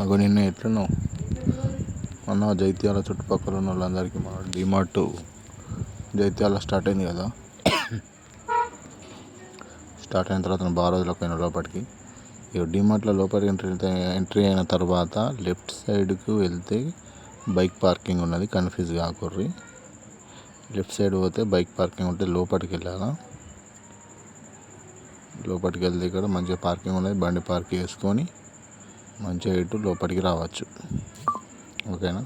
అగో నిన్న ఎట్లున్నావు అన్న? జైత్యాల చుట్టుపక్కల ఉన్న వాళ్ళందరికీ మా డిమార్ట్ జైత్యాల స్టార్ట్ అయింది కదా. స్టార్ట్ అయిన తర్వాత బాగా రోజులకు అయిన లోపలికి ఇక డిమార్ట్లో లోపలికి ఎంట్రీ అయిన తర్వాత లెఫ్ట్ సైడ్కి వెళ్తే బైక్ పార్కింగ్ ఉన్నది. కన్ఫ్యూజ్ కాకుర్రి. లెఫ్ట్ సైడ్ పోతే బైక్ పార్కింగ్ ఉంటే లోపలికి వెళ్ళాలా. లోపలికి వెళ్తే ఇక్కడ మంచిగా పార్కింగ్ ఉన్నది. బండి పార్క్ చేసుకొని మంచిగా ఇటు లోపలికి రావచ్చు. ఓకేనా?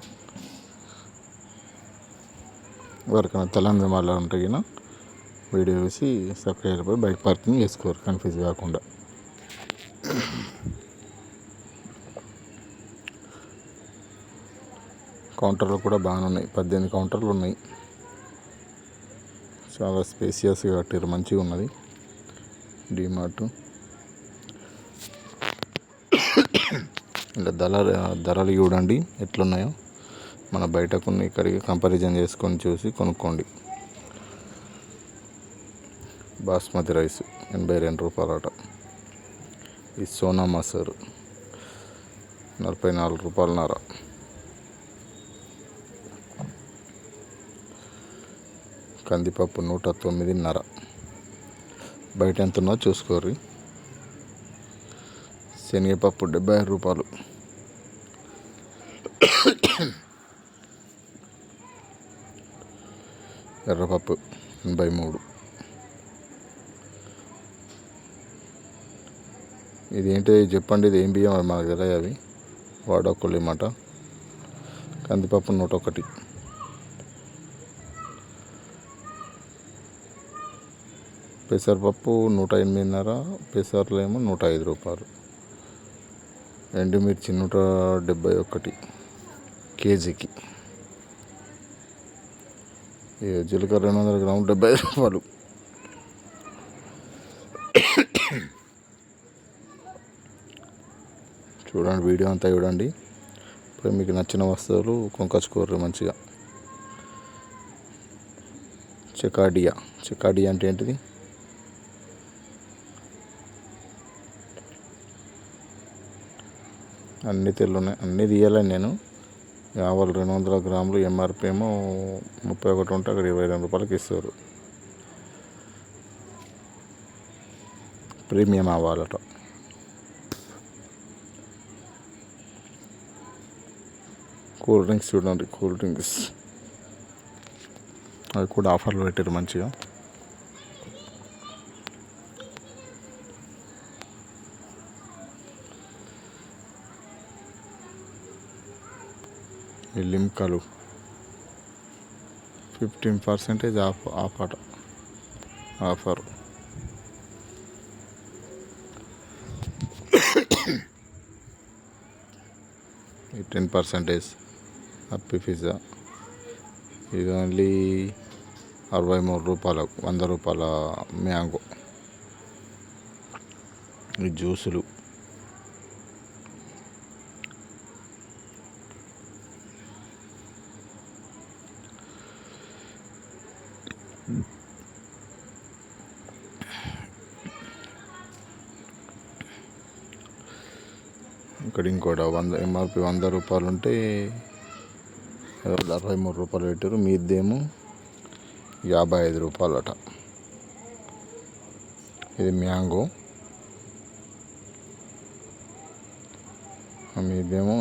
ఎవరికైనా తెలంగాణ ఉంటే కినా వీడియో చూసి సబ్స్క్రైబ్ అయిపోయి బైక్ పార్కింగ్ చేసుకోరు, కన్ఫ్యూజ్ కాకుండా. కౌంటర్లు కూడా బాగానే ఉన్నాయి. 18 కౌంటర్లు ఉన్నాయి. చాలా స్పేసియస్గా కట్టారు, మంచిగా ఉన్నది డిమార్ట్. ఇలా ధరలు చూడండి ఎట్లున్నాయో. మన బయటకున్న ఇక్కడికి కంపారిజన్ చేసుకొని చూసి కొనుక్కోండి. బాస్మతి రైస్ 82 రూపాయలట. ఈ సోనా మసూర్ 44 రూపాయలన్నర. కందిపప్పు 109.5. బయట ఎంత ఉన్నదో చూసుకోర్రి. శనగపప్పు 75 రూపాయలు. ఎర్రపప్పు 83. ఇది ఏంటి చెప్పండి, ఇది ఏం బియ్యం? మనకు తెలియదు, అవి వాడొక్కలు ఏమాట. కందిపప్పు 101. పెసరపప్పు 108.5. పెసర్లేమో 105 రూపాయలు. ఎండుమిర్చి 171 కేజీకి. జీలకర్ర 200 గ్రాములు 75 రూపాయలు. చూడండి, వీడియో అంతా చూడండి. ఇప్పుడు మీకు నచ్చిన వస్తువులు కొనుక్కొచ్చుకోర్రి మంచిగా. చెకాడియా అంటే ఏంటిది? అన్నీ తెల్లున్నాయి, అన్నీ తీయాలని నేను. ఆవాలు 200 గ్రాములు, ఎంఆర్పి ఏమో 31 ఉంటే అక్కడ 22 రూపాయలకి ఇస్తారు. ప్రీమియం ఆవాలట. కూల్ డ్రింక్స్ చూడండి, కూల్ డ్రింక్స్ అవి కూడా ఆఫర్లు పెట్టారు మంచిగా. ఈ లిమ్కాలు 15% ఆఫర్. ఈ 10% హ్యాపీ పిజ్జా. ఇది ఓన్లీ 63 రూపాయలకు 100 రూపాయల మ్యాంగో. ఈ జ్యూసులు ఇక్కడ ఇంకోటి 100 ఎంఆర్పి 100 రూపాయలు ఉంటే 63 రూపాయలు పెట్టారు. మీదేమో 55 రూపాయలట. ఇది మ్యాంగో, మీదేమో